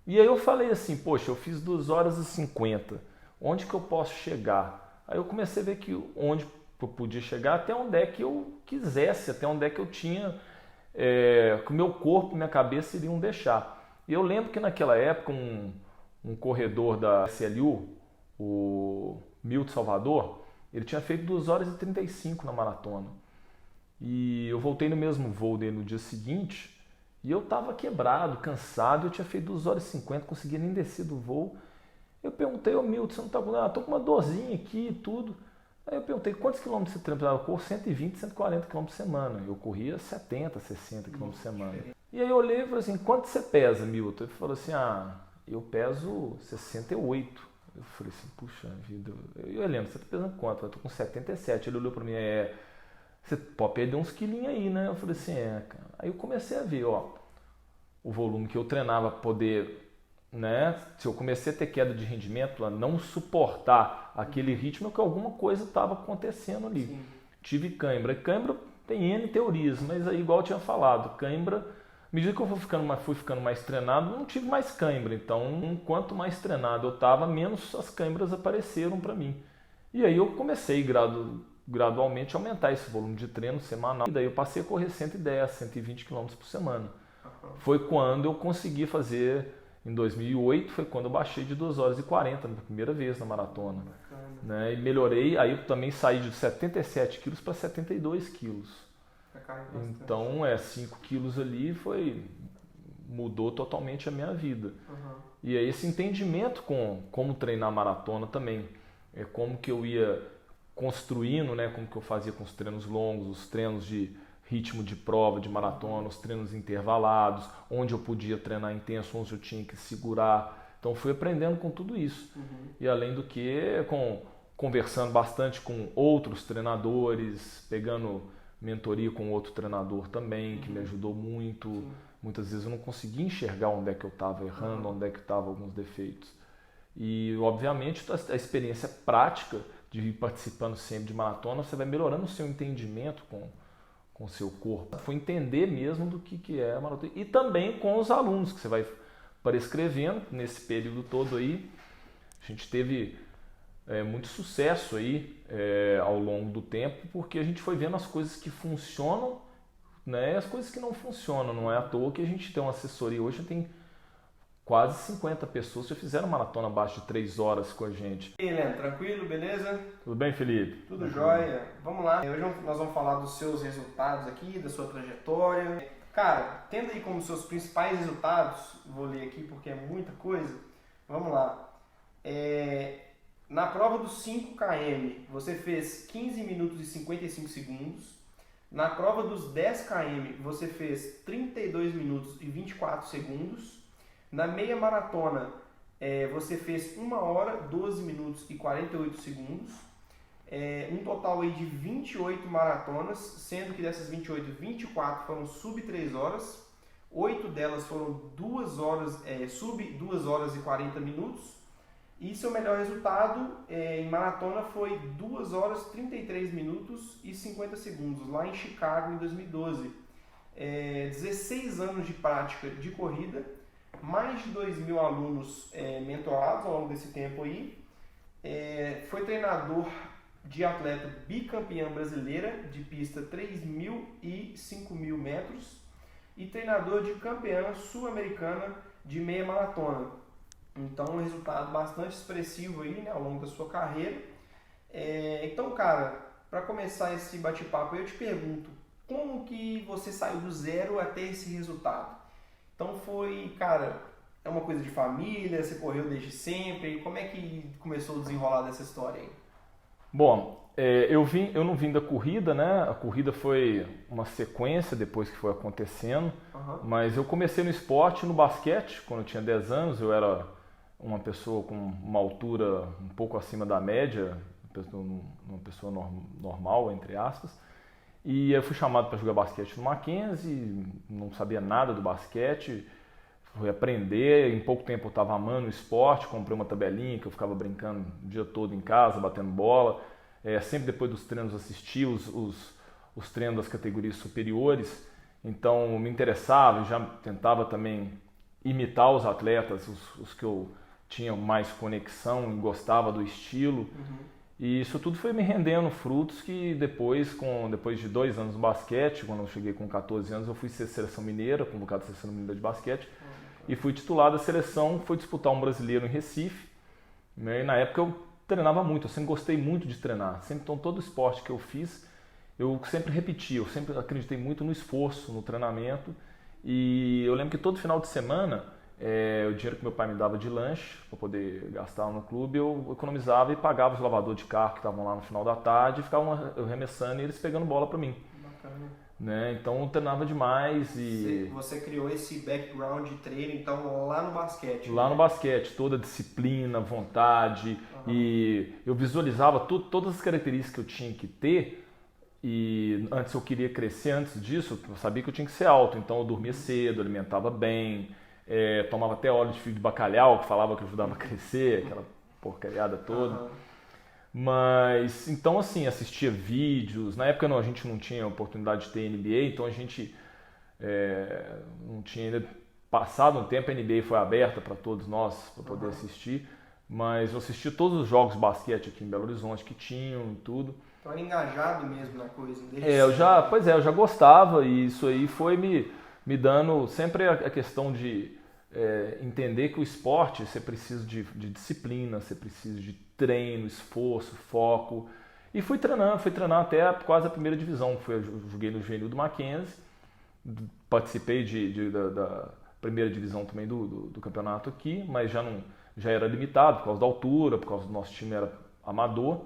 E aí eu falei assim, poxa, eu fiz 2 horas e 50, onde que eu posso chegar? Aí eu comecei a ver que onde eu podia chegar, até onde é que eu quisesse, até onde é que eu tinha, que o meu corpo e minha cabeça iriam deixar. E eu lembro que naquela época um corredor da SLU, o Milton Salvador, ele tinha feito 2 horas e 35 na maratona. E eu voltei no mesmo voo dele no dia seguinte e eu tava quebrado, cansado, eu tinha feito 2 horas e 50, conseguia nem descer do voo. Eu perguntei ao Milton, você não tá com nada? Tô com uma dorzinha aqui e tudo. Aí eu perguntei, quantos quilômetros você treina? Eu corro 120, 140 quilômetros por semana. Eu corria 70, 60 quilômetros por semana. E aí eu olhei e falei assim, quanto você pesa, Milton? Ele falou assim, eu peso 68. Eu falei assim, puxa vida. Eu Helena, você tá pesando quanto? Eu tô com 77. Ele olhou pra mim, você pode perder uns quilinhos aí, né? Eu falei assim, cara. Aí eu comecei a ver, ó, o volume que eu treinava para poder, né? Se eu comecei a ter queda de rendimento, a não suportar aquele ritmo, é que alguma coisa estava acontecendo ali. Sim. Tive cãibra. E cãibra tem N teorias, mas aí, igual eu tinha falado, cãibra, à medida que eu fui ficando mais treinado, não tive mais cãibra. Então, quanto mais treinado eu estava, menos as cãibras apareceram para mim. E aí eu comecei gradualmente a aumentar esse volume de treino semanal. E daí eu passei a correr 110, 120 quilômetros por semana. Foi quando eu consegui fazer, em 2008, foi quando eu baixei de 2 horas e 40, na primeira vez na maratona. Né? E melhorei, aí eu também saí de 77 quilos para 72 quilos. Então, 5 quilos ali mudou totalmente a minha vida. E aí esse entendimento com como treinar maratona também, é como que eu ia construindo, né, como que eu fazia com os treinos longos, os treinos de ritmo de prova, de maratona, os treinos intervalados, onde eu podia treinar intenso, onde eu tinha que segurar. Então fui aprendendo com tudo isso. E além do que, conversando bastante com outros treinadores, pegando mentoria com outro treinador também, que me ajudou muito. Muitas vezes eu não conseguia enxergar onde é que eu estava errando, onde é que estavam alguns defeitos. E, obviamente, a experiência prática de ir participando sempre de maratona, você vai melhorando o seu entendimento com o seu corpo. Foi entender mesmo do que é a maratona. E também com os alunos que você vai prescrevendo nesse período todo aí. A gente teve muito sucesso aí ao longo do tempo, porque a gente foi vendo as coisas que funcionam, né, e as coisas que não funcionam. Não é à toa que a gente tem uma assessoria. Hoje tem quase 50 pessoas que já fizeram maratona abaixo de 3 horas com a gente. E aí, Helena, tranquilo, beleza? Tudo bem, Felipe? Tudo jóia. Vamos lá. Hoje nós vamos falar dos seus resultados aqui, da sua trajetória. Cara, tendo aí como seus principais resultados, vou ler aqui porque é muita coisa. Vamos lá. Na prova dos 5 km, você fez 15 minutos e 55 segundos. Na prova dos 10 km, você fez 32 minutos e 24 segundos. Na meia maratona, você fez 1 hora, 12 minutos e 48 segundos. Um total aí de 28 maratonas, sendo que dessas 28, 24 foram sub 3 horas. 8 delas foram 2 horas, sub 2 horas e 40 minutos. E seu melhor resultado em maratona foi 2 horas, 33 minutos e 50 segundos, lá em Chicago, em 2012. 16 anos de prática de corrida, mais de 2.000 alunos mentorados ao longo desse tempo aí. Foi treinador de atleta bicampeã brasileira de pista 3.000 e 5.000 metros e treinador de campeã sul-americana de meia maratona. Então, um resultado bastante expressivo aí, né, ao longo da sua carreira. Então, cara, para começar esse bate-papo, eu te pergunto, como que você saiu do zero até esse resultado? Então foi, cara, é uma coisa de família, você correu desde sempre, como é que começou o desenrolar dessa história aí? Bom, eu não vim da corrida, né? A corrida foi uma sequência depois que foi acontecendo, mas eu comecei no esporte, no basquete, quando eu tinha 10 anos, eu era uma pessoa com uma altura um pouco acima da média, uma pessoa normal, entre aspas, e eu fui chamado para jogar basquete no Mackenzie, não sabia nada do basquete, fui aprender, em pouco tempo eu estava amando o esporte, comprei uma tabelinha que eu ficava brincando o dia todo em casa, batendo bola, sempre depois dos treinos assistia os treinos das categorias superiores, então me interessava, já tentava também imitar os atletas, os que eu tinha mais conexão e gostava do estilo. E isso tudo foi me rendendo frutos que depois de 2 anos no basquete, quando eu cheguei com 14 anos, eu fui ser seleção mineira, convocado à seleção mineira de basquete, e fui titular da seleção, fui disputar um brasileiro em Recife. Né? E na época eu treinava muito, eu sempre gostei muito de treinar. Então todo esporte que eu fiz, eu sempre repeti, eu sempre acreditei muito no esforço, no treinamento. E eu lembro que todo final de semana, o dinheiro que meu pai me dava de lanche, para poder gastar no clube, eu economizava e pagava os lavadores de carro que estavam lá no final da tarde e ficavam eu arremessando e eles pegando bola para mim. Bacana. Né? Então eu treinava demais e... Você criou esse background de treino, então, lá no basquete. Lá no basquete, toda a disciplina, vontade, e eu visualizava todas as características que eu tinha que ter. E antes eu queria crescer, antes disso eu sabia que eu tinha que ser alto, então eu dormia cedo, alimentava bem, tomava até óleo de fio de bacalhau, que falava que ajudava a crescer, aquela porcariada toda. Mas, então assim, assistia vídeos, na época a gente não tinha oportunidade de ter NBA, então a gente não tinha ainda passado um tempo, a NBA foi aberta para todos nós, para poder assistir, mas eu assistia todos os jogos de basquete aqui em Belo Horizonte que tinham e tudo. Então era engajado mesmo na coisa. Eu já gostava e isso aí foi me dando sempre a questão de entender que o esporte você precisa de disciplina, você precisa de treino, esforço, foco. E fui treinar até quase a primeira divisão. Eu joguei no juvenil do Mackenzie, participei da primeira divisão também do campeonato aqui, mas já era limitado por causa da altura, por causa do nosso time era amador.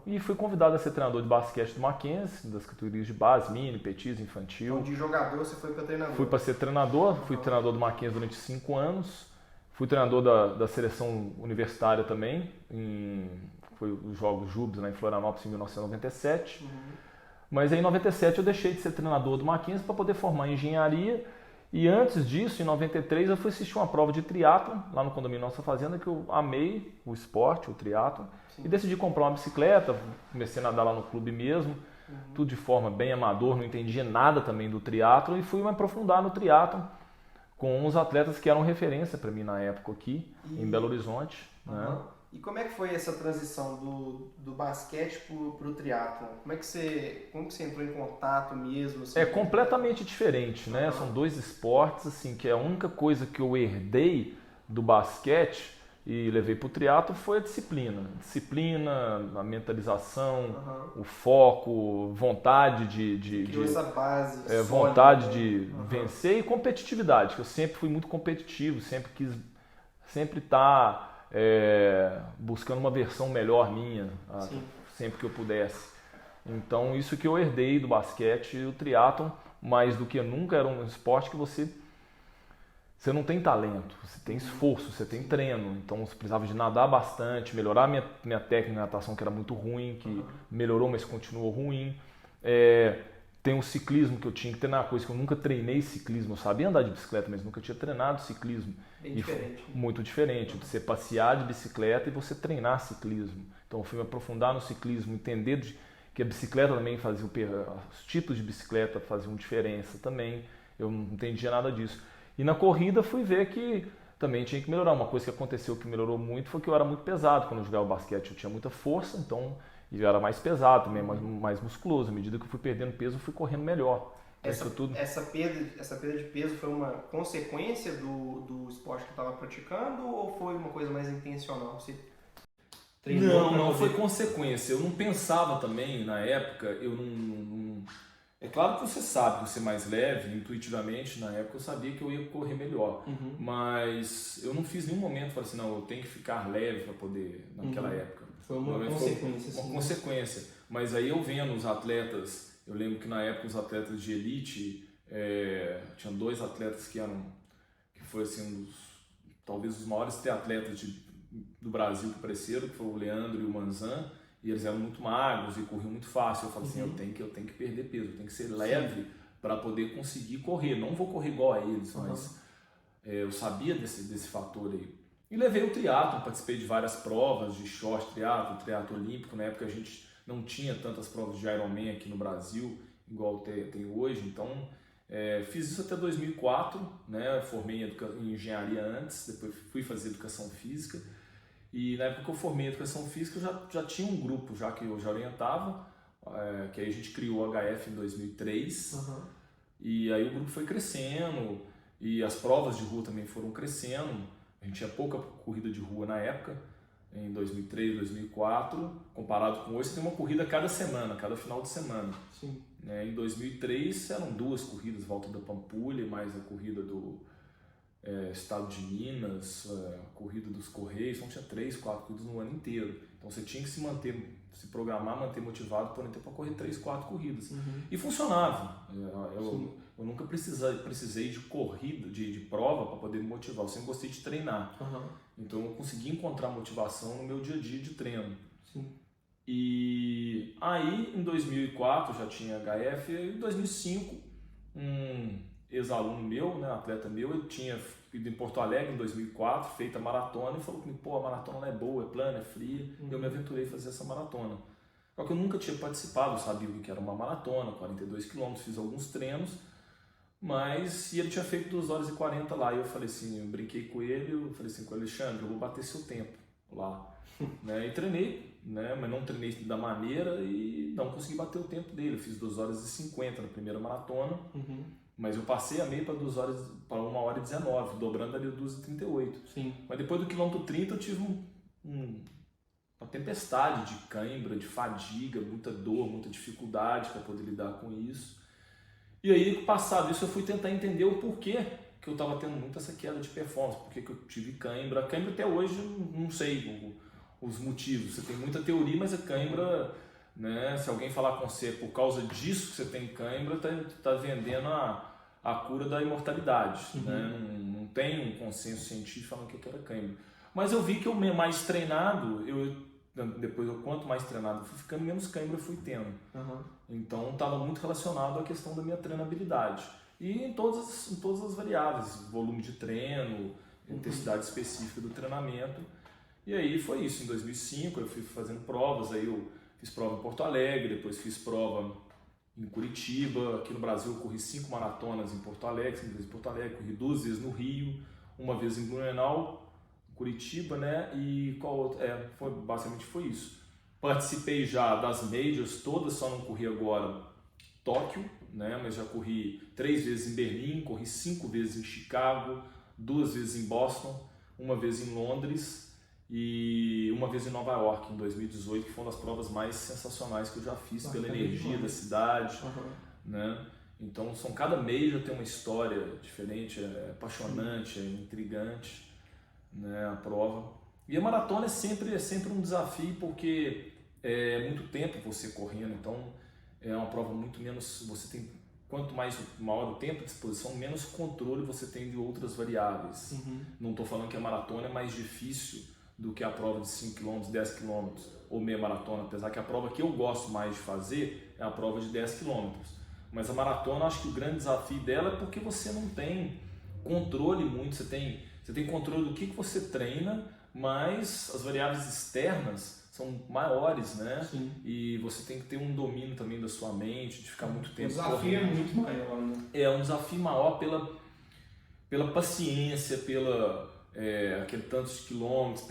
E fui convidado a ser treinador de basquete do Mackenzie, das categorias de base, mini, petis, infantil. Então de jogador você foi para treinador? Fui para ser treinador, fui treinador do Mackenzie durante 5 anos. Fui treinador da seleção universitária também, foi os Jogos Júbilos em Florianópolis em 1997. Mas aí, em 97 eu deixei de ser treinador do Mackenzie para poder formar em engenharia. E antes disso, em 93, eu fui assistir uma prova de triatlon lá no condomínio Nossa Fazenda, que eu amei o esporte, o triatlon. E decidi comprar uma bicicleta, comecei a nadar lá no clube mesmo, tudo de forma bem amador, não entendia nada também do triatlon e fui me aprofundar no triatlon com os atletas que eram referência para mim na época aqui, em Belo Horizonte. Né? E como é que foi essa transição do basquete pro triatlon? Como que você entrou em contato mesmo? Assim, é completamente diferente, né? São 2 esportes assim que a única coisa que eu herdei do basquete e levei para o triatlo foi a disciplina. A mentalização, o foco, vontade de essa base vontade sólida, de vencer e competitividade, que eu sempre fui muito competitivo, sempre quis estar buscando uma versão melhor minha, sempre que eu pudesse. Então isso que eu herdei do basquete e o triatlon, mais do que nunca, era um esporte que você não tem talento, você tem esforço, você tem treino. Então você precisava de nadar bastante, melhorar minha técnica de natação, que era muito ruim, que melhorou, mas continuou ruim. Tem o ciclismo que eu tinha que treinar, coisa que eu nunca treinei ciclismo. Eu sabia andar de bicicleta, mas nunca tinha treinado ciclismo. Bem diferente. Muito diferente, de você passear de bicicleta e você treinar ciclismo. Então eu fui me aprofundar no ciclismo, entender que a bicicleta também fazia, os tipos de bicicleta faziam diferença também. Eu não entendia nada disso. E na corrida fui ver que também tinha que melhorar. Uma coisa que aconteceu que melhorou muito foi que eu era muito pesado quando eu jogava basquete. Eu tinha muita força, então eu era mais pesado também, mais musculoso. À medida que eu fui perdendo peso, eu fui correndo melhor. Essa perda de peso foi uma consequência do esporte que estava praticando ou foi uma coisa mais intencional? Você não, foi consequência. Eu não pensava também na época, é claro que você sabe que você é mais leve, intuitivamente, na época eu sabia que eu ia correr melhor, mas eu não fiz nenhum momento, falei assim, não, eu tenho que ficar leve para poder, naquela época. Foi uma consequência. Uma consequência, mas aí eu vendo os atletas, eu lembro que na época os atletas de elite, tinham 2 atletas que foi assim, talvez os maiores triatletas do Brasil que apareceram, que foi o Leandro e o Manzan, e eles eram muito magros e corriam muito fácil. Eu falei assim, eu tenho que perder peso, eu tenho que ser leve para poder conseguir correr. Não vou correr igual a eles, mas eu sabia desse fator aí. E levei o triatlo, participei de várias provas de short triatlo olímpico. Na época a gente não tinha tantas provas de Ironman aqui no Brasil, igual tem hoje. Então Fiz isso até 2004, né? Formei em engenharia antes, depois fui fazer educação física. E na época que eu formei em educação física, eu já tinha um grupo já que eu já orientava, que aí a gente criou o HF em 2003. Uhum. E aí o grupo foi crescendo e as provas de rua também foram crescendo. A gente tinha pouca corrida de rua na época, em 2003, 2004, comparado com hoje, você tem uma corrida cada semana, cada final de semana. Sim. Em 2003 eram 2 corridas, volta da Pampulha, mais a corrida do Estado de Minas, a corrida dos Correios, então tinha 3, 4 corridas no ano inteiro. Então você tinha que se manter, se programar, manter motivado por ter para correr 3, 4 corridas. Uhum. E funcionava. Eu nunca precisei de corrida, de prova para poder me motivar. Eu sempre gostei de treinar. Uhum. Então eu consegui encontrar motivação no meu dia a dia de treino. Sim. E aí em 2004 já tinha HF, e em 2005 um ex-aluno meu, né, atleta meu, ele tinha ido em Porto Alegre em 2004, feito a maratona e falou comigo, pô, a maratona não é boa, é plana, é fria. Uhum. Eu me aventurei a fazer essa maratona. Só que eu nunca tinha participado, eu sabia o que era uma maratona, 42 km, fiz alguns treinos, mas ele tinha feito 2 horas e 40 lá. E eu falei assim, eu brinquei com ele, eu falei assim com o Alexandre, eu vou bater seu tempo lá. Né? E treinei, né? Mas não treinei da maneira e não consegui bater o tempo dele. Eu fiz 2 horas e 50 na primeira maratona, mas eu passei a meia para 2 horas, para 1 hora e 19, dobrando ali 2 e 38. Sim. Mas depois do quilômetro 30 eu tive uma tempestade de cãibra, de fadiga, muita dor, muita dificuldade para poder lidar com isso. E aí, passado isso, eu fui tentar entender o porquê que eu estava tendo muito essa queda de performance, porquê que eu tive cãibra. A cãibra até hoje, não sei os motivos. Você tem muita teoria, mas a cãibra, né, se alguém falar com você por causa disso que você tem cãibra, tá vendendo a cura da imortalidade. Né? Não tem um consenso científico falando que era cãibra. Mas eu vi que eu mais treinado, depois quanto mais treinado eu fui ficando, menos cãibra eu fui tendo. Então estava muito relacionado à questão da minha treinabilidade. E em todas as variáveis, volume de treino, intensidade específica do treinamento. E aí foi isso, em 2005 eu fui fazendo provas, aí eu fiz prova em Porto Alegre, depois fiz prova em Curitiba, aqui no Brasil eu corri 5 maratonas em Porto Alegre, 5 vezes em Porto Alegre, corri 2 vezes no Rio, uma vez em Blumenau, Curitiba, né? E qual outra? Basicamente foi isso. Participei já das majors todas, só não corri agora Tóquio, né? Mas já corri 3 vezes em Berlim, corri 5 vezes em Chicago, 2 vezes em Boston, uma vez em Londres e uma vez em Nova York, em 2018, que foi uma das provas mais sensacionais que eu já fiz, pela energia da cidade, né? Então, cada major tem uma história diferente, é apaixonante, é intrigante, né, a prova. E a maratona é sempre um desafio, porque é muito tempo você correndo, então é uma prova muito menos, você tem, quanto maior o tempo de disposição, menos controle você tem de outras variáveis. Não estou falando que a maratona é mais difícil do que a prova de 5 km, 10 km ou meia maratona, apesar que a prova que eu gosto mais de fazer é a prova de 10 km. Mas a maratona, acho que o grande desafio dela é porque você não tem controle muito, você tem controle do que você treina, mas as variáveis externas são maiores, né? Sim. E você tem que ter um domínio também da sua mente, de ficar muito tempo correndo. O desafio é muito maior, né? É um desafio maior pela paciência, aquele tantos quilômetros,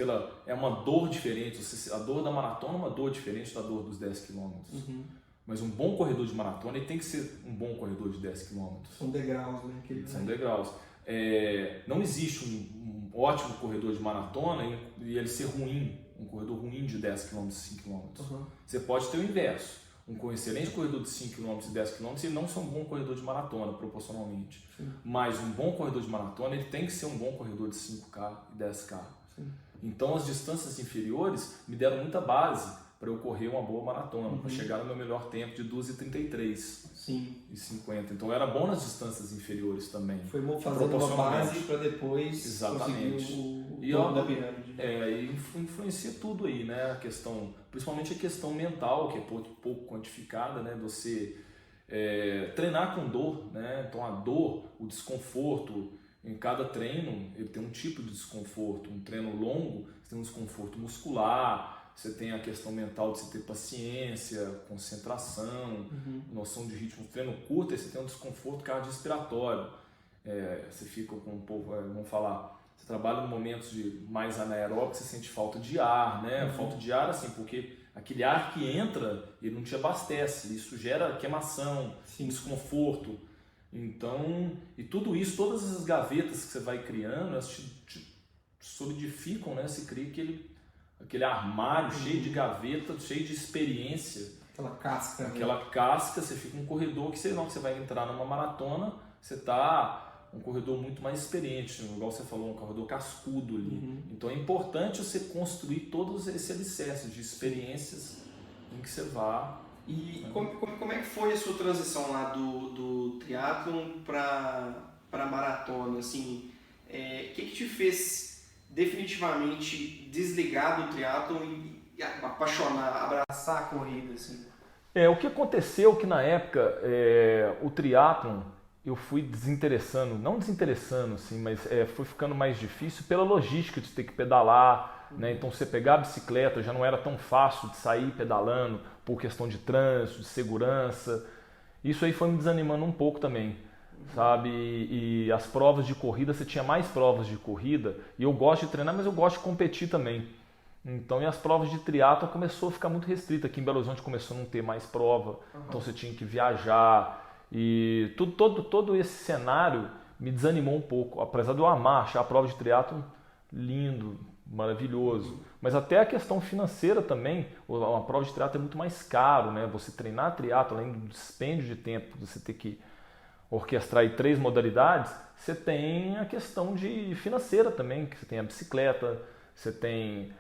é uma dor diferente. A dor da maratona é uma dor diferente da dor dos 10 quilômetros. Mas um bom corredor de maratona ele tem que ser um bom corredor de 10 quilômetros. São degraus, né? São degraus. Não existe um ótimo corredor de maratona e ele ser ruim, um corredor ruim de 10 km, 5 km. Você pode ter o inverso. Um excelente corredor de 5 km e 10 km, ele não é um bom corredor de maratona, proporcionalmente. Mas um bom corredor de maratona, ele tem que ser um bom corredor de 5K e 10K. Então, as distâncias inferiores me deram muita base para eu correr uma boa maratona, para chegar no meu melhor tempo de 2h33 e 50. Então era bom nas distâncias inferiores também. Foi fazendo uma base para depois conseguir o topo da pirâmide. E influencia tudo aí, né? A questão, principalmente a questão mental, que é pouco quantificada, né? Você treinar com dor, né? Então a dor, o desconforto, em cada treino ele tem um tipo de desconforto. Um treino longo, você tem um desconforto muscular, você tem a questão mental de você ter paciência, concentração, noção de ritmo. Treino curto, aí você tem um desconforto cardiorrespiratório. Você fica com um pouco, vamos falar, você trabalha em momentos de mais anaeróbico, você sente falta de ar, né? Falta de ar, assim, porque aquele ar que entra, ele não te abastece, isso gera queimação, desconforto. Então, e tudo isso, todas essas gavetas que você vai criando, elas te solidificam, né? Você cria aquele armário cheio de gavetas, cheio de experiência. Aquela casca. Aquela casca, você fica um corredor que você vai entrar numa maratona, você está um corredor muito mais experiente, igual você falou, um corredor cascudo ali. Então é importante você construir todos esses alicerces de experiências em que você vá. E como é que foi a sua transição lá do triatlon para maratona? Assim, que te fez definitivamente desligar do triatlon e apaixonar, abraçar a corrida? Assim? O que aconteceu que na época o triatlon eu fui não desinteressando, assim, mas foi ficando mais difícil pela logística de ter que pedalar, né? Então você pegar a bicicleta já não era tão fácil de sair pedalando por questão de trânsito, de segurança. Isso aí foi me desanimando um pouco também, sabe? E as provas de corrida, você tinha mais provas de corrida, e eu gosto de treinar, mas eu gosto de competir também. Então, e as provas de triatlo começou a ficar muito restrita. Aqui em Belo Horizonte começou a não ter mais prova, então você tinha que viajar. E todo esse cenário me desanimou um pouco, apesar de eu achar a prova de triatlo lindo, maravilhoso. Mas até a questão financeira também, uma prova de triatlo é muito mais caro, né? Você treinar triatlo, além do dispêndio de tempo, você ter que orquestrar aí 3 modalidades, você tem a questão de financeira também, que você tem a bicicleta, você tem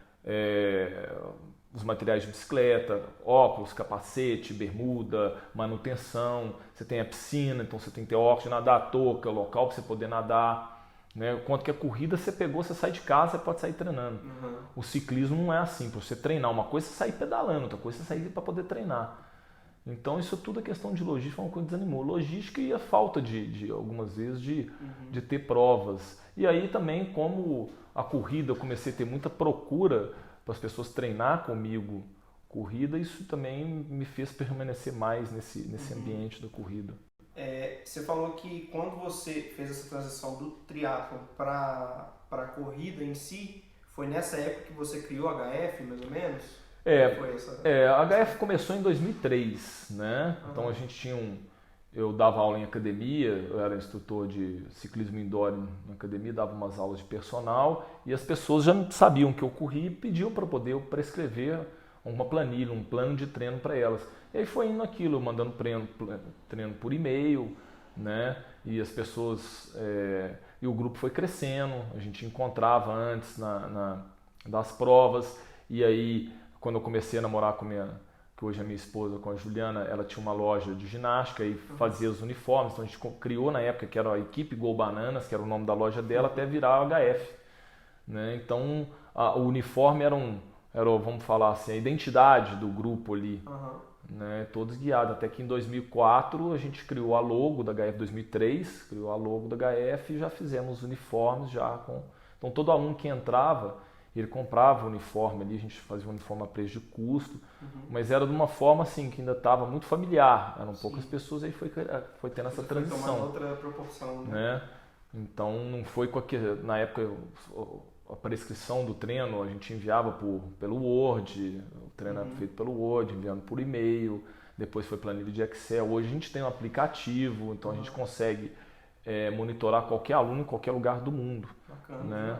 os materiais de bicicleta, óculos, capacete, bermuda, manutenção, você tem a piscina, então você tem que ter óculos de nadar, touca, local para você poder nadar, né? Quanto que a corrida você pegou, você sai de casa, você pode sair treinando. O ciclismo não é assim, para você treinar uma coisa, você sair pedalando, outra coisa, você sair para poder treinar. Então isso tudo é questão de logística, uma coisa que desanimou. Logística e a falta de algumas vezes de ter provas. E aí também, como a corrida, eu comecei a ter muita procura para as pessoas treinar comigo corrida, isso também me fez permanecer mais nesse ambiente da corrida. Você falou que quando você fez essa transição do triatlon para a corrida em si, foi nessa época que você criou a HF, mais ou menos? A HF começou em 2003, né? Então a gente tinha eu dava aula em academia, eu era instrutor de ciclismo indoor na academia, dava umas aulas de personal e as pessoas já sabiam que eu corria e pediam para poder eu prescrever uma planilha, um plano de treino para elas. E aí foi indo aquilo, mandando treino por e-mail, né? E as pessoas, e o grupo foi crescendo, a gente encontrava antes das provas, e aí quando eu comecei a namorar que hoje é minha esposa, com a Juliana, ela tinha uma loja de ginástica e fazia os uniformes, então a gente criou na época que era a equipe Gol Bananas, que era o nome da loja dela, até virar a HF, né? Então o uniforme era, vamos falar assim, a identidade do grupo ali, né? Todos guiados, até que em 2004 a gente criou a logo da HF, 2003, criou a logo da HF e já fizemos os uniformes então todo aluno que entrava, ele comprava o uniforme ali, a gente fazia o uniforme a preço de custo, mas era de uma forma assim que ainda estava muito familiar, eram poucas pessoas, aí foi tendo essa transição. Foi tomando outra proporção, né? Então não foi na época a prescrição do treino, a gente enviava pelo Word, o treino era feito pelo Word, enviando por e-mail, depois foi planilha de Excel. Hoje a gente tem um aplicativo, então a gente consegue monitorar qualquer aluno em qualquer lugar do mundo. Bacana, né?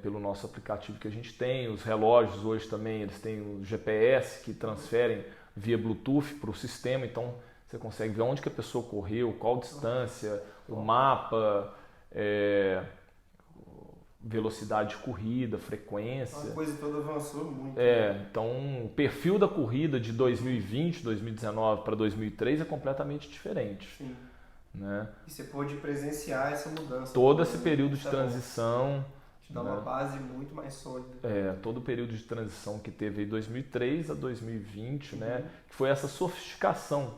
Pelo nosso aplicativo que a gente tem. Os relógios hoje também, eles têm o GPS que transferem via Bluetooth para o sistema, então você consegue ver onde que a pessoa correu, qual distância, o mapa, velocidade de corrida, frequência. A coisa toda avançou muito. Então o perfil da corrida de 2020, 2019 para 2003 é completamente diferente. Sim. Né? E você pôde presenciar essa mudança. Todo esse período de transição. Te dá uma base muito mais sólida. Todo o período de transição que teve aí 2003 a 2020, né? Que foi essa sofisticação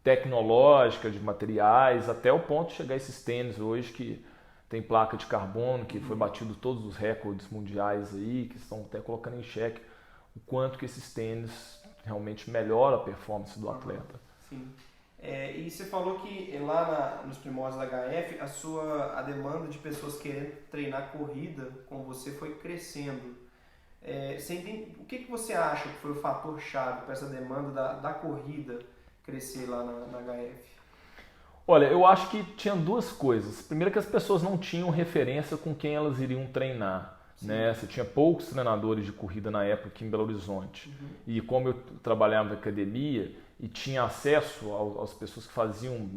tecnológica de materiais, até o ponto de chegar a esses tênis hoje que tem placa de carbono, que foi batido todos os recordes mundiais aí, que estão até colocando em xeque o quanto que esses tênis realmente melhoram a performance do atleta. Sim. E você falou que lá nos primórdios da HF, a demanda de pessoas querendo treinar corrida com você foi crescendo. O que você acha que foi o fator chave para essa demanda da corrida crescer lá na HF? Olha, eu acho que tinha duas coisas. Primeiro que as pessoas não tinham referência com quem elas iriam treinar. Né? Você tinha poucos treinadores de corrida na época aqui em Belo Horizonte. Uhum. E como eu trabalhava na academia e tinha acesso às pessoas que faziam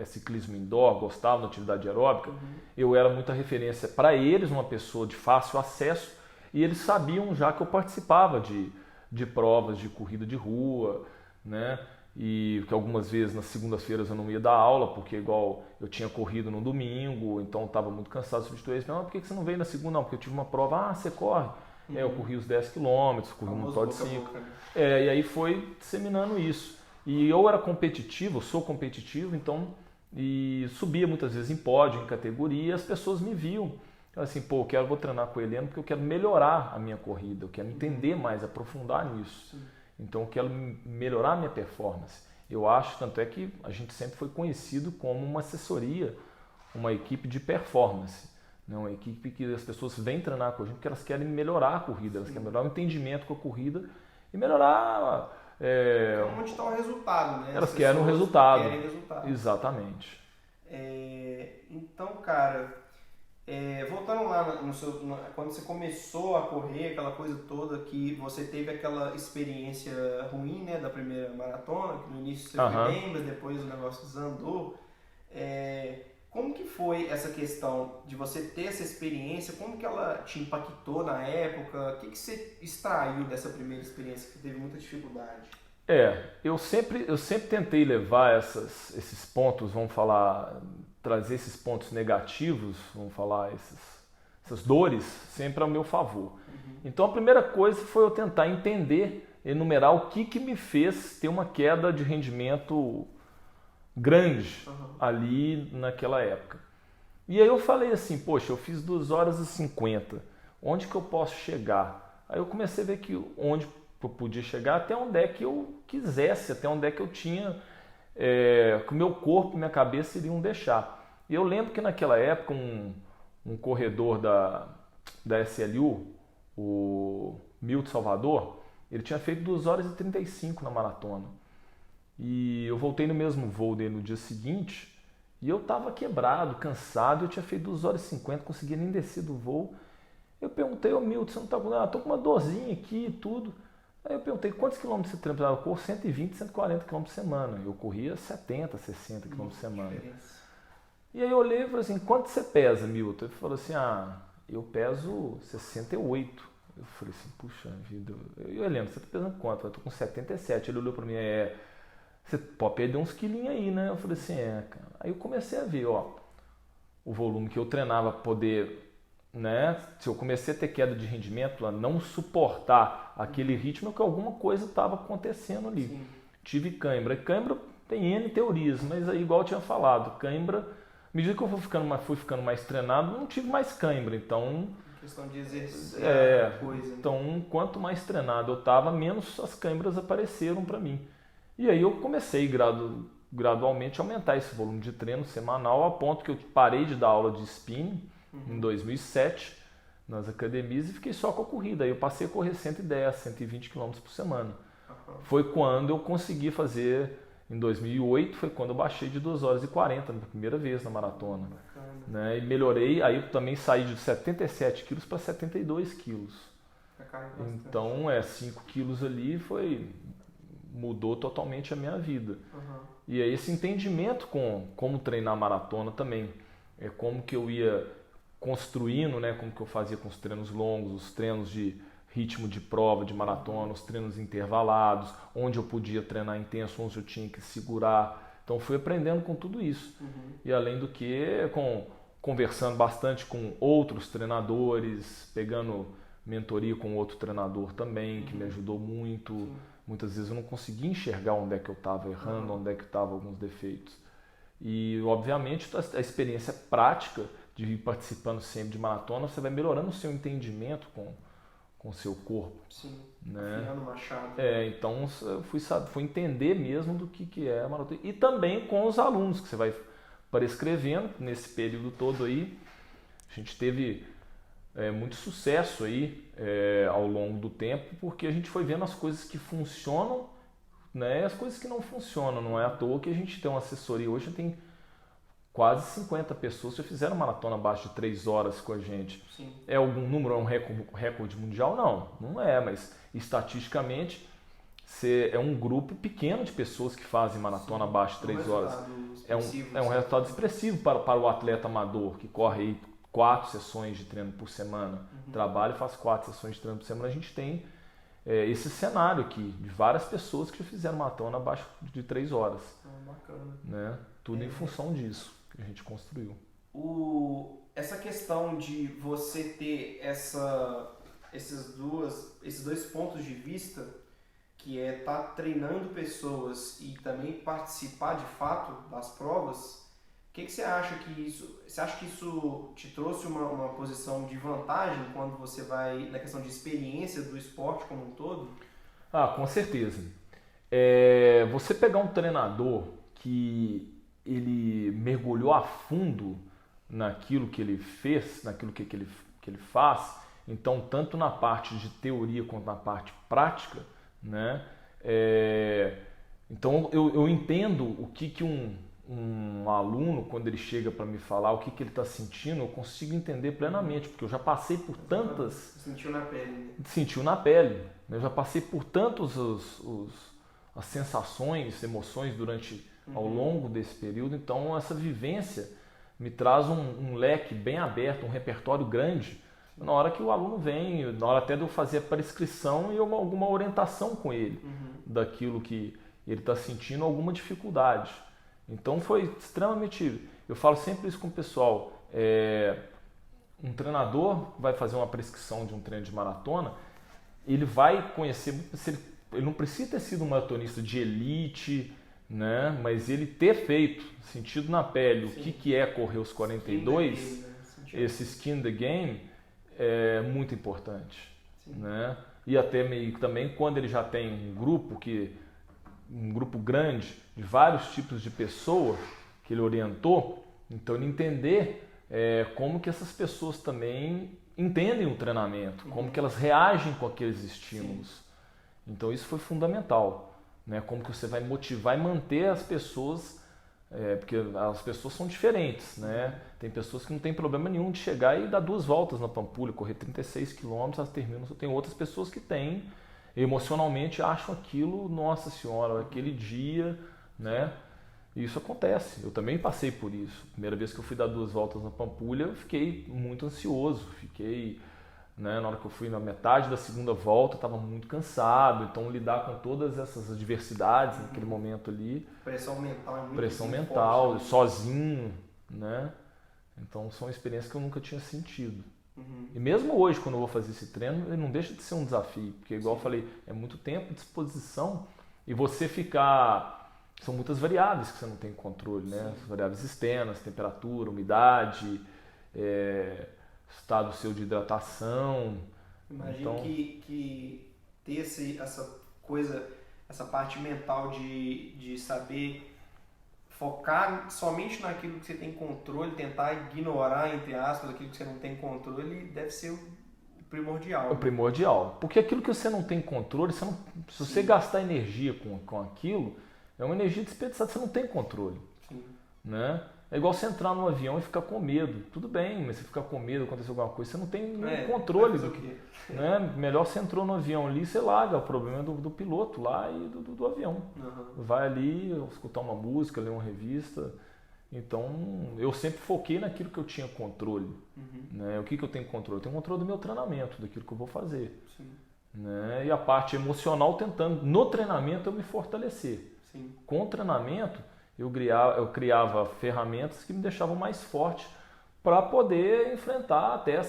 ciclismo indoor, gostavam da atividade aeróbica, eu era muita referência para eles, uma pessoa de fácil acesso, e eles sabiam já que eu participava de provas de corrida de rua, né? E que algumas vezes nas segundas-feiras eu não ia dar aula, porque igual eu tinha corrido no domingo, então eu estava muito cansado, substituir eles. Não, por que você não veio na segunda? Não, porque eu tive uma prova. Ah, você corre? Eu corri os 10 quilômetros, corri um motor de 5. E aí foi disseminando isso. E eu era competitivo, eu sou competitivo, então, e subia muitas vezes em pódio, em categoria, e as pessoas me viam. Eu assim, vou treinar com o Heleno porque eu quero melhorar a minha corrida, eu quero entender mais, aprofundar nisso. Sim. Então eu quero melhorar a minha performance. Eu acho, tanto é que a gente sempre foi conhecido como uma assessoria, uma equipe de performance. Né? Uma equipe que as pessoas vêm treinar com a gente porque elas querem melhorar a corrida, elas querem melhorar o entendimento com a corrida e melhorar... onde está o resultado, né? Elas querem um resultado. Querem resultado. Exatamente. Então, cara... voltando lá quando você começou a correr, aquela coisa toda, que você teve aquela experiência ruim, né, da primeira maratona, que no início você foi bem, mas depois o negócio desandou. Como que foi essa questão de você ter essa experiência? Como que ela te impactou na época? O que você extraiu dessa primeira experiência que teve muita dificuldade? Eu sempre tentei levar esses pontos, vamos falar, trazer esses pontos negativos, vamos falar, essas dores, sempre ao meu favor. Então a primeira coisa foi eu tentar entender, enumerar o que me fez ter uma queda de rendimento grande ali naquela época. E aí eu falei assim, poxa, eu fiz 2h50, onde que eu posso chegar? Aí eu comecei a ver que onde eu podia chegar, até onde é que eu quisesse, até onde é que eu tinha, que o meu corpo e minha cabeça iriam deixar. E eu lembro que naquela época um corredor da SLU, o Milton Salvador, ele tinha feito 2h35 na maratona. E eu voltei no mesmo voo dele no dia seguinte e eu estava quebrado, cansado, eu tinha feito 2h50, conseguia nem descer do voo. Eu perguntei ao Milton, você não está com nada? Estou com uma dorzinha aqui e tudo. Aí eu perguntei, quantos quilômetros você treina? Eu corro 120, 140 km por semana. Eu corria 70, 60 km por semana. E aí eu olhei e falei assim, quanto você pesa, Milton? Ele falou assim, eu peso 68. Eu falei assim, puxa vida. Eu lembro, você está pesando quanto? Eu estou com 77. Ele olhou para mim, você pode perder uns quilinhos aí, né? Eu falei assim, cara. Aí eu comecei a ver, o volume que eu treinava poder... Né? Se eu comecei a ter queda de rendimento, a não suportar aquele ritmo, que alguma coisa estava acontecendo ali. Sim. Tive cãibra. Cãibra tem N teorias, mas aí, igual eu tinha falado, cãibra, à medida que eu fui ficando mais treinado, não tive mais cãibra. Então, questão de exercício, coisa. Então, quanto mais treinado eu estava, menos as cãibras apareceram para mim. E aí eu comecei gradualmente a aumentar esse volume de treino semanal, a ponto que eu parei de dar aula de spinning em 2007 nas academias e fiquei só com a corrida. Aí eu passei a correr 110, 120 km por semana. Foi quando eu consegui fazer, em 2008, foi quando eu baixei de 2h40 na primeira vez na maratona. Né? E melhorei, aí eu também saí de 77 quilos para 72 quilos. Então, 5 quilos ali mudou totalmente a minha vida. E aí esse entendimento com como treinar maratona também, como que eu ia construindo, né, como que eu fazia com os treinos longos, os treinos de ritmo de prova, de maratona, os treinos intervalados, onde eu podia treinar intenso, onde eu tinha que segurar. Então fui aprendendo com tudo isso. E além do que, conversando bastante com outros treinadores, pegando mentoria com outro treinador também, que me ajudou muito. Muitas vezes eu não conseguia enxergar onde é que eu estava errando, onde é que estavam alguns defeitos. E, obviamente, a experiência prática de ir participando sempre de maratona, você vai melhorando o seu entendimento com com o seu corpo. Sim, né? afiando o machado. Então eu fui entender mesmo do que é a maratona. E também com os alunos que você vai prescrevendo nesse período todo aí. A gente teve muito sucesso aí ao longo do tempo, porque a gente foi vendo as coisas que funcionam, né, e as coisas que não funcionam. Não é à toa que a gente tem uma assessoria hoje, tem quase 50 pessoas que já fizeram maratona abaixo de 3 horas com a gente. Sim. É algum número, é um recorde mundial? Não é, mas estatisticamente é um grupo pequeno de pessoas que fazem maratona abaixo de 3 horas. É um resultado expressivo para o atleta amador, que corre aí 4 sessões de treino por semana, trabalha e faz 4 sessões de treino por semana. A gente tem esse cenário aqui, de várias pessoas que já fizeram maratona abaixo de 3 horas. Bacana. Né? Tudo em função disso que a gente construiu. Essa questão de você ter esses dois pontos de vista, que é estar treinando pessoas e também participar de fato das provas, o que você acha que isso... Você acha que isso te trouxe uma posição de vantagem quando você vai na questão de experiência do esporte como um todo? Com certeza. Você pegar um treinador que ele mergulhou a fundo naquilo que ele fez, naquilo que ele faz, então tanto na parte de teoria quanto na parte prática, né? Então eu entendo o que um aluno, quando ele chega para me falar o que ele está sentindo, eu consigo entender plenamente, porque eu já passei por tantas... Sentiu na pele. Né? Sentiu na pele. Eu já passei por tantos as sensações, emoções ao longo desse período, então essa vivência me traz um leque bem aberto, um repertório grande, na hora que o aluno vem, na hora até de eu fazer a prescrição e alguma orientação com ele, daquilo que ele está sentindo, alguma dificuldade. Então foi extremamente... Eu falo sempre isso com o pessoal, um treinador vai fazer uma prescrição de um treino de maratona, ele vai conhecer, ele não precisa ter sido um maratonista de elite, né? Mas ele ter feito, sentido na pele, o que é correr os 42, esse skin the game, é muito importante. Né? E até também quando ele já tem um grupo grande de vários tipos de pessoas que ele orientou, então ele entender como que essas pessoas também entendem o treinamento, como que elas reagem com aqueles estímulos. Então isso foi fundamental. Né? Como que você vai motivar e manter as pessoas, porque as pessoas são diferentes, né? Tem pessoas que não tem problema nenhum de chegar e dar 2 voltas na Pampulha, correr 36 quilômetros, elas terminam. Tem outras pessoas que têm, emocionalmente acham aquilo, nossa senhora, aquele dia, né? E isso acontece, eu também passei por isso. Primeira vez que eu fui dar 2 voltas na Pampulha, eu fiquei muito ansioso, né, na hora que eu fui na metade da segunda volta, estava muito cansado, então lidar com todas essas adversidades naquele momento ali. Pressão mental é muito Pressão forte, mental, né? sozinho, né? Então são experiências que eu nunca tinha sentido. E mesmo hoje, quando eu vou fazer esse treino, ele não deixa de ser um desafio, porque igual eu falei, é muito tempo, disposição, e você ficar... São muitas variáveis que você não tem controle, né? As variáveis externas, temperatura, umidade, estado seu de hidratação. Imagino então... que ter essa parte mental de saber focar somente naquilo que você tem controle, tentar ignorar, entre aspas, aquilo que você não tem controle, deve ser o primordial. O primordial. Porque aquilo que você não tem controle, se você gastar energia com aquilo, é uma energia desperdiçada, você não tem controle. Sim. Né? É igual você entrar num avião e ficar com medo. Tudo bem, mas você ficar com medo, acontecer alguma coisa, você não tem nenhum controle do que. Né? Melhor você entrou no avião ali, você larga. O problema é do piloto lá e do avião. Vai ali escutar uma música, ler uma revista. Então, eu sempre foquei naquilo que eu tinha controle. Né? O que eu tenho controle? Eu tenho controle do meu treinamento, daquilo que eu vou fazer. Né? E a parte emocional tentando, no treinamento, eu me fortalecer. Com o treinamento, eu criava ferramentas que me deixavam mais forte para poder enfrentar até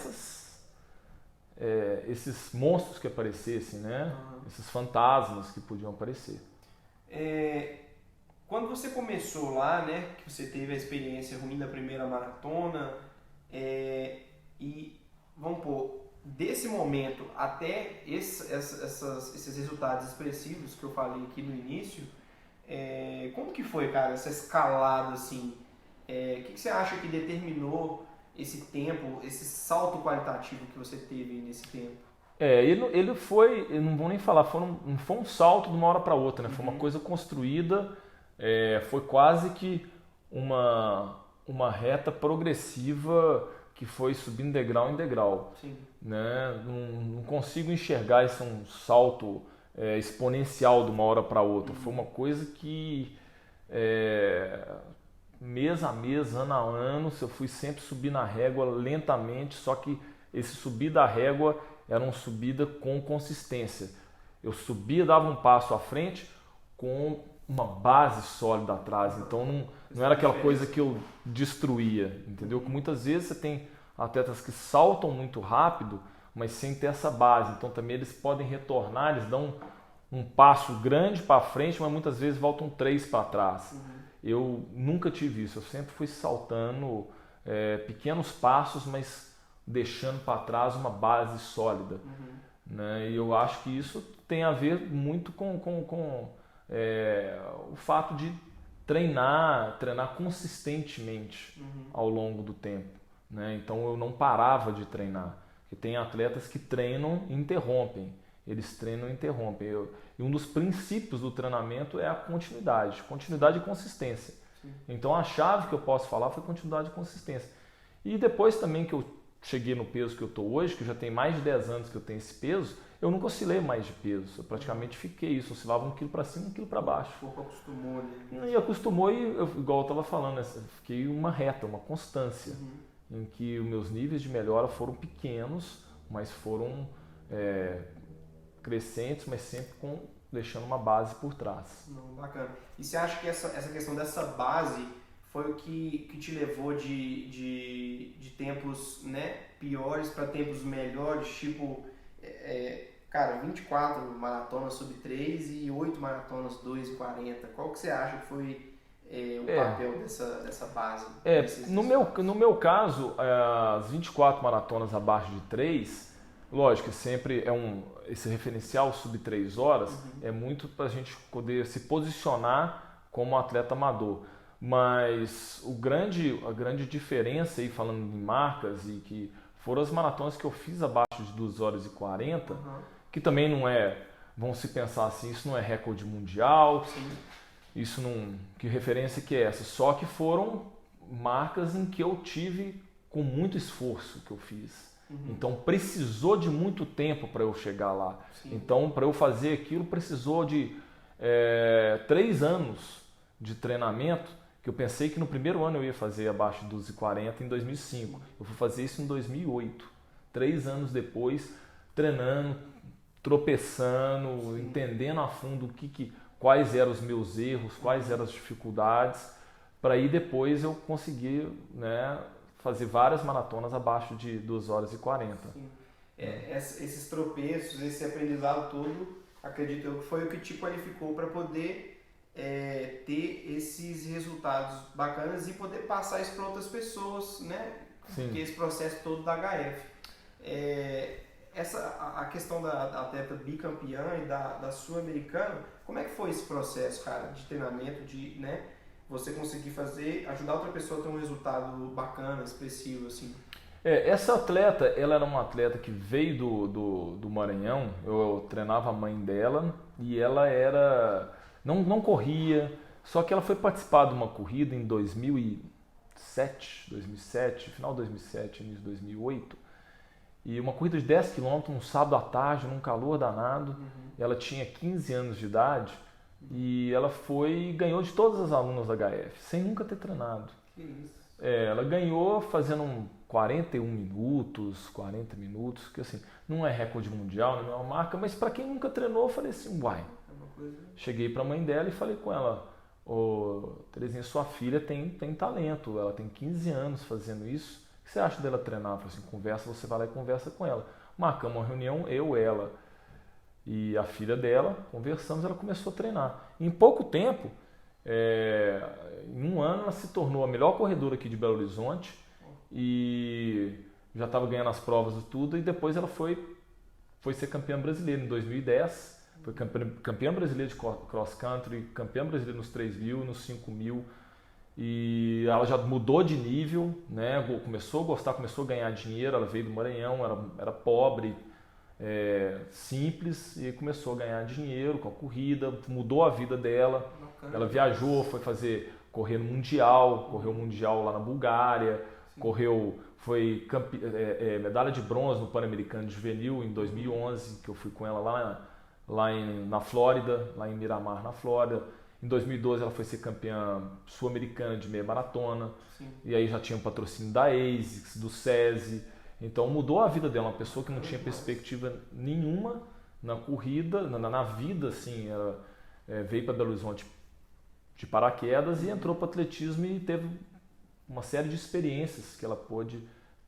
esses monstros que aparecessem, né? Esses fantasmas que podiam aparecer. Quando você começou lá, né, que você teve a experiência ruim da primeira maratona, e vamos pôr, desse momento até esses resultados expressivos que eu falei aqui no início, como que foi, cara, essa escalada assim? O que você acha que determinou esse tempo, esse salto qualitativo que você teve nesse tempo? Ele foi, eu não vou nem falar, não foi um salto de uma hora para outra, né? Foi uma coisa construída, foi quase que uma reta progressiva que foi subindo degrau em degrau. Sim. Né? Não consigo enxergar isso um salto exponencial de uma hora para outra. Foi uma coisa que mês a mês, ano a ano, eu fui sempre subir na régua lentamente, só que esse subir da régua era uma subida com consistência. Eu subia, dava um passo à frente com uma base sólida atrás, então não era aquela coisa que eu destruía, entendeu? Que muitas vezes você tem atletas que saltam muito rápido, mas sem ter essa base, então também eles podem retornar, eles dão um passo grande para frente, mas muitas vezes voltam 3 para trás. Eu nunca tive isso, eu sempre fui saltando pequenos passos, mas deixando para trás uma base sólida. Né? E eu acho que isso tem a ver muito com o fato de treinar consistentemente ao longo do tempo. Né? Então eu não parava de treinar. Porque tem atletas que treinam e interrompem. Eles treinam e interrompem. E um dos princípios do treinamento é a continuidade e consistência. Sim. Então a chave que eu posso falar foi continuidade e consistência. E depois também que eu cheguei no peso que eu estou hoje, que já tem mais de 10 anos que eu tenho esse peso, eu nunca oscilei mais de peso. Eu praticamente fiquei isso, oscilava 1 quilo para cima, 1 quilo para baixo. O corpo acostumou, né? E acostumou e, igual eu estava falando, fiquei uma reta, uma constância, em que os meus níveis de melhora foram pequenos, mas foram crescentes, mas sempre deixando uma base por trás. Não, bacana. E você acha que essa questão dessa base foi o que te levou de tempos, né, piores para tempos melhores, tipo, cara, 24 maratonas sub 3 e 8 maratonas 2,40. Qual que você acha que foi o papel dessa base? No meu caso, as 24 maratonas abaixo de 3, lógico, sempre esse referencial sub 3 horas é muito para a gente poder se posicionar como atleta amador. Mas a grande diferença aí, falando em marcas, e que foram as maratonas que eu fiz abaixo de 2 horas e 40, que também não vão se pensar assim, isso não é recorde mundial. Sim. Isso não, que referência que é essa? Só que foram marcas em que eu tive com muito esforço que eu fiz. Então precisou de muito tempo para eu chegar lá. Sim. Então para eu fazer aquilo precisou de 3 anos de treinamento, que eu pensei que no primeiro ano eu ia fazer abaixo de 12,40 em 2005. Eu fui fazer isso em 2008. 3 anos depois, treinando, tropeçando, entendendo a fundo quais eram os meus erros, quais eram as dificuldades, para aí depois eu conseguir, né, fazer várias maratonas abaixo de 2 horas e 40. Sim. Esses tropeços, esse aprendizado todo, acredito eu que foi o que te qualificou para poder ter esses resultados bacanas e poder passar isso para outras pessoas, né? Sim. Que esse processo todo da HF. A questão da atleta bicampeã e da Sul-Americana, como é que foi esse processo, cara, de treinamento, de, né, você conseguir ajudar outra pessoa a ter um resultado bacana, expressivo, assim? Essa atleta, ela era uma atleta que veio do Maranhão, eu treinava a mãe dela e ela não corria, só que ela foi participar de uma corrida em 2007, final de 2007, início de 2008, e uma corrida de 10 km, um sábado à tarde, num calor danado. Ela tinha 15 anos de idade e ela foi e ganhou de todas as alunas da HF, sem nunca ter treinado. Que isso? Ela ganhou fazendo 40 minutos, que assim, não é recorde mundial, não é uma marca, mas para quem nunca treinou, eu falei assim, uai. Cheguei para a mãe dela e falei com ela, Terezinha, sua filha tem talento, ela tem 15 anos fazendo isso, o que você acha dela treinar? Eu falei assim, você vai lá e conversa com ela. Marcamos uma reunião, ela e a filha dela, conversamos, ela começou a treinar. Em pouco tempo, em um ano, ela se tornou a melhor corredora aqui de Belo Horizonte e já estava ganhando as provas e tudo, e depois ela foi ser campeã brasileira em 2010, foi campeã brasileira de cross country, campeã brasileira nos 3.000, nos 5.000, e ela já mudou de nível, né? Começou a gostar, começou a ganhar dinheiro, ela veio do Maranhão, era pobre, simples, e começou a ganhar dinheiro com a corrida, mudou a vida dela. Bacana. Ela viajou, foi correr no Mundial, correu o Mundial lá na Bulgária, sim. Foi medalha de bronze no Pan-Americano de Juvenil em 2011, que eu fui com ela na Flórida, lá em Miramar, na Flórida. Em 2012 ela foi ser campeã sul-americana de meia maratona, sim. E aí já tinha um patrocínio da ASICS, do SESI, então mudou a vida dela, uma pessoa que não tinha perspectiva nenhuma na corrida, na vida, assim, ela veio para Belo Horizonte de paraquedas e entrou para o atletismo e teve uma série de experiências que ela pôde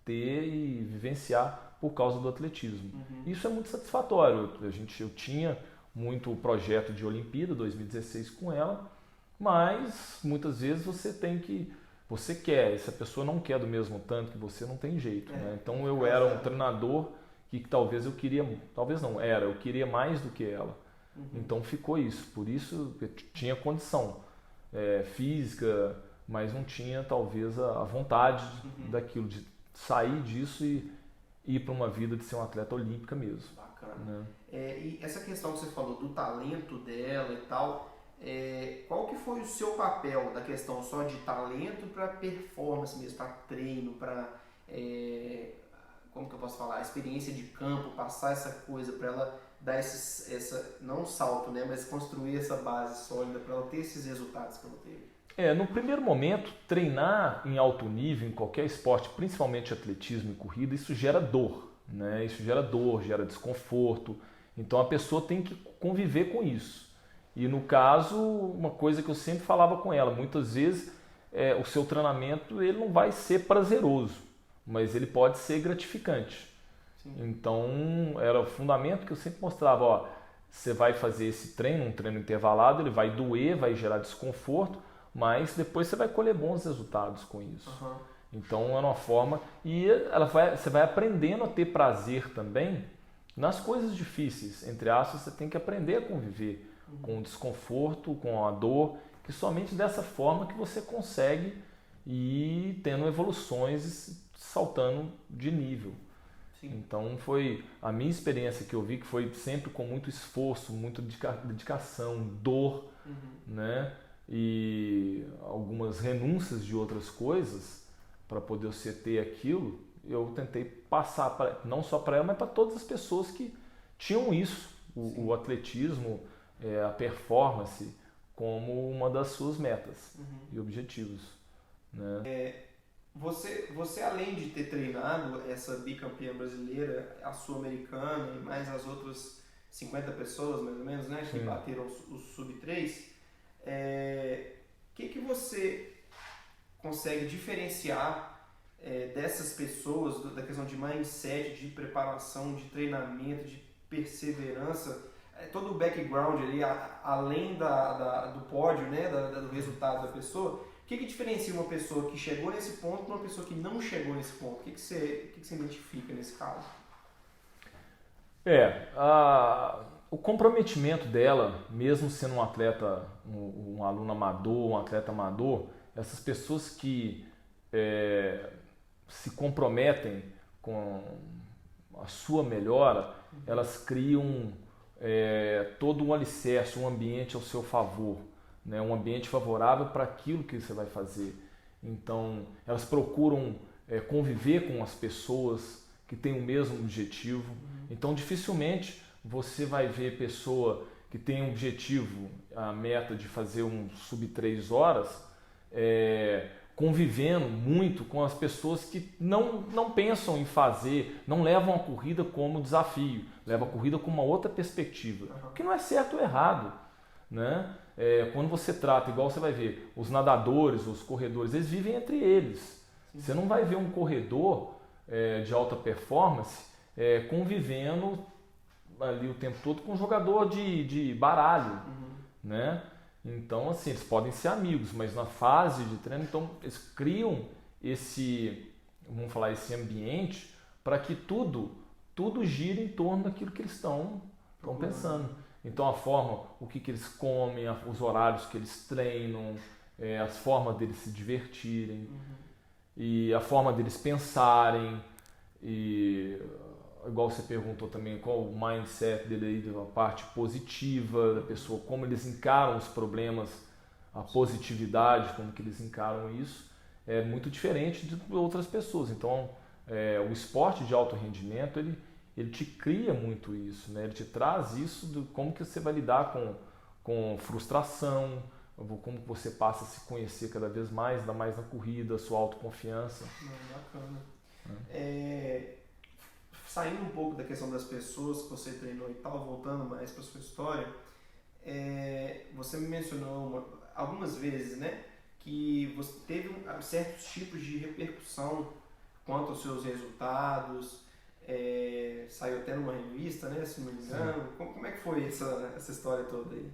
ter e vivenciar por causa do atletismo. Uhum. Isso é muito satisfatório. Eu tinha muito o projeto de Olimpíada 2016 com ela, mas muitas vezes você quer, e se a pessoa não quer do mesmo tanto que você, não tem jeito. Né? Então eu era um treinador que talvez eu queria mais do que ela. Uhum. Então ficou isso, por isso eu tinha condição física, mas não tinha talvez a vontade daquilo, de sair disso e ir para uma vida de ser um atleta olímpica mesmo. Bacana. Né? E essa questão que você falou do talento dela e tal, qual que foi o seu papel da questão só de talento para performance mesmo, para treino, para como que eu posso falar, experiência de campo, passar essa coisa para ela dar não salto, né, mas construir essa base sólida para ela ter esses resultados que ela teve? No primeiro momento, treinar em alto nível, em qualquer esporte, principalmente atletismo e corrida, isso gera dor, né? Isso gera dor, gera desconforto. Então a pessoa tem que conviver com isso. E no caso, uma coisa que eu sempre falava com ela, muitas vezes o seu treinamento ele não vai ser prazeroso, mas ele pode ser gratificante. Sim. Então era o fundamento que eu sempre mostrava, você vai fazer esse treino, um treino intervalado, ele vai doer, vai gerar desconforto, mas depois você vai colher bons resultados com isso. Uhum. Então é uma forma, e você vai aprendendo a ter prazer também nas coisas difíceis, entre aspas, você tem que aprender a conviver com o desconforto, com a dor, que somente dessa forma que você consegue ir tendo evoluções e saltando de nível. Sim. Então foi a minha experiência que eu vi, que foi sempre com muito esforço, muita dedicação, dor, né? E algumas renúncias de outras coisas para poder você ter aquilo, eu tentei passar não só para ela, mas para todas as pessoas que tinham isso, o atletismo, a performance, como uma das suas metas e objetivos. Né? Você, além de ter treinado essa bicampeã brasileira, a sul-americana e mais as outras 50 pessoas, mais ou menos, né, que bateram os sub-3, que você consegue diferenciar dessas pessoas, da questão de mindset, de preparação, de treinamento, de perseverança, todo o background ali, além do pódio, né, do resultado da pessoa? O que diferencia uma pessoa que chegou nesse ponto de uma pessoa que não chegou nesse ponto? O que você identifica nesse caso? O comprometimento dela, mesmo sendo um atleta, um aluno amador, um atleta amador, essas pessoas que se comprometem com a sua melhora, elas criam todo um alicerce, um ambiente ao seu favor, né? Um ambiente favorável para aquilo que você vai fazer. Então, elas procuram conviver com as pessoas que têm o mesmo objetivo. Então, dificilmente você vai ver pessoa que tem um objetivo, a meta de fazer um sub-3 horas, convivendo muito com as pessoas que não pensam em fazer, não levam a corrida como desafio, levam a corrida com uma outra perspectiva, que não é certo ou errado, né? Quando você trata, igual você vai ver, os nadadores, os corredores, eles vivem entre eles. Sim. Você não vai ver um corredor de alta performance convivendo ali o tempo todo com um jogador de baralho, né? Então, assim, eles podem ser amigos, mas na fase de treino, então, eles criam esse ambiente para que tudo gira em torno daquilo que eles estão pensando. Então a forma, o que eles comem, os horários que eles treinam, as formas deles se divertirem, e a forma deles pensarem, e igual você perguntou também, qual o mindset dele aí, a parte positiva da pessoa, como eles encaram os problemas, a positividade, como que eles encaram isso, é muito diferente de outras pessoas. Então o esporte de alto rendimento, ele te cria muito isso, né? Ele te traz isso de como que você vai lidar com frustração, como você passa a se conhecer cada vez mais, ainda mais na corrida, sua autoconfiança. Bacana. Saindo um pouco da questão das pessoas que você treinou e tal, voltando mais para sua história, você me mencionou algumas vezes, né, que você teve certos tipos de repercussão quanto aos seus resultados, saiu até numa revista, né, se não me engano. Como é que foi essa história toda aí?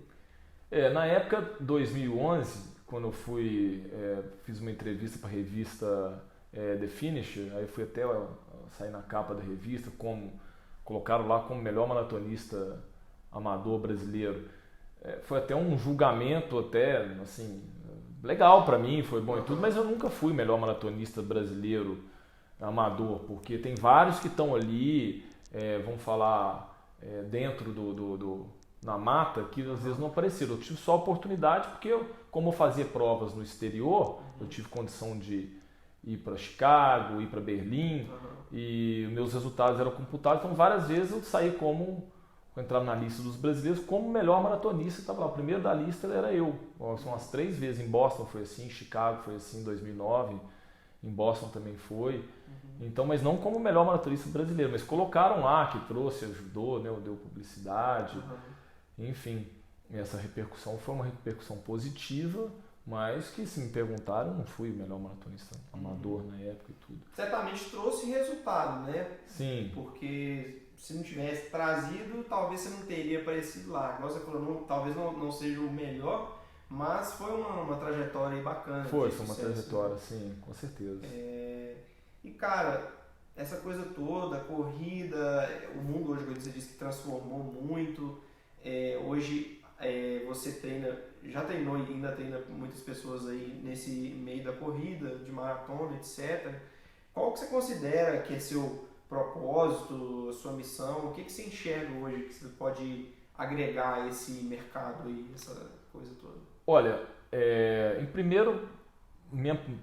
Na época 2011, quando eu fiz uma entrevista para a revista The Finisher, aí fui até sair na capa da revista, colocaram lá como melhor maratonista amador brasileiro. Foi até um julgamento assim, legal para mim, foi bom e tudo, mas eu nunca fui melhor maratonista brasileiro amador, porque tem vários que estão ali, vamos falar, dentro na mata, que às vezes não apareceram. Eu tive só a oportunidade porque como eu fazia provas no exterior, eu tive condição de ir para Chicago, ir para Berlim, e meus resultados eram computados, então várias vezes eu saí entrar na lista dos brasileiros como melhor maratonista, estava lá, o primeiro da lista era eu. São umas 3 vezes, em Boston foi assim, em Chicago foi assim, em 2009, em Boston também foi. Então, mas não como melhor maratonista brasileiro, mas colocaram lá, que trouxe, ajudou, né, deu publicidade, enfim, essa repercussão foi uma repercussão positiva, mas que, se me perguntaram, eu não fui o melhor maratonista amador na época e tudo. Certamente trouxe resultado, né? Sim. Porque se não tivesse trazido, talvez você não teria aparecido lá. Igual você falou, talvez não seja o melhor, mas foi uma trajetória bacana. Foi uma trajetória, sim, com certeza. E, cara, essa coisa toda, a corrida, o mundo hoje, como você disse, que transformou muito. Hoje você já treinou e ainda treina muitas pessoas aí nesse meio da corrida, de maratona, etc. Qual que você considera que é seu propósito, sua missão? O que você enxerga hoje que você pode agregar a esse mercado aí, essa coisa toda? Olha, em primeiro,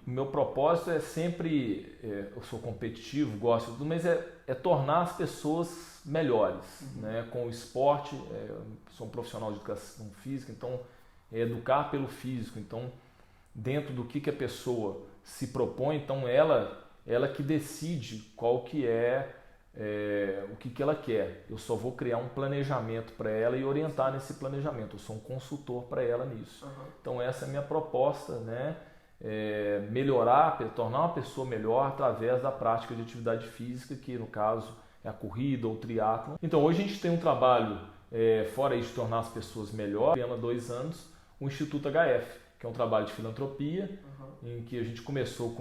meu propósito é sempre, eu sou competitivo, gosto de tudo, mas é tornar as pessoas melhores, né? Com o esporte, sou um profissional de educação física, então é educar pelo físico, então dentro do que a pessoa se propõe, então ela que decide qual que o que ela quer. Eu só vou criar um planejamento para ela e orientar nesse planejamento, eu sou um consultor para ela nisso. Então essa é a minha proposta, né? Melhorar, tornar uma pessoa melhor através da prática de atividade física, que no caso é a corrida ou o triatlo. Então hoje a gente tem um trabalho, fora isso de tornar as pessoas melhores, há 2 anos, o Instituto HF, que é um trabalho de filantropia, em que a gente começou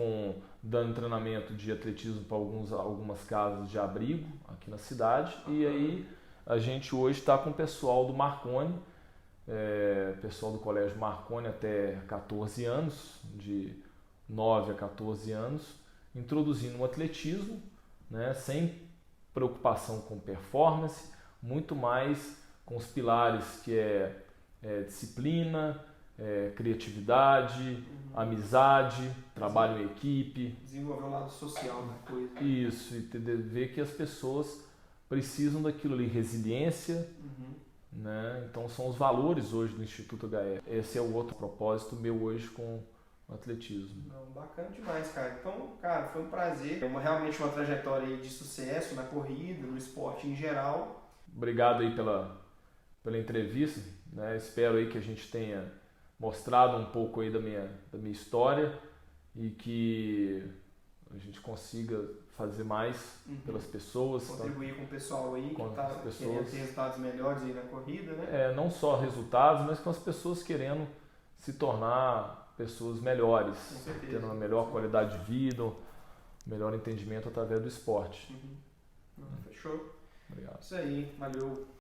dando treinamento de atletismo para algumas casas de abrigo aqui na cidade, e aí a gente hoje está com o pessoal do Marconi, pessoal do Colégio Marconi até 14 anos, de 9 a 14 anos, introduzindo o atletismo, né, sem preocupação com performance, muito mais com os pilares que disciplina, criatividade, amizade, trabalho em equipe. Desenvolver o lado social da coisa. Isso, e ver que as pessoas precisam daquilo ali, resiliência, né? Então são os valores hoje do Instituto HF. Esse é o outro propósito meu hoje com o atletismo. Bacana demais, cara. Então, cara, foi um prazer. Realmente uma trajetória aí de sucesso na corrida, no esporte em geral. Obrigado aí pela entrevista, né? Espero aí que a gente tenha mostrado um pouco aí da minha história e que a gente consiga fazer mais pelas pessoas. Contribuir com o pessoal aí que está querendo ter resultados melhores aí na corrida, né? Não só resultados, mas com as pessoas querendo se tornar pessoas melhores, tendo uma melhor qualidade de vida, melhor entendimento através do esporte. Fechou? Obrigado. Isso aí, valeu.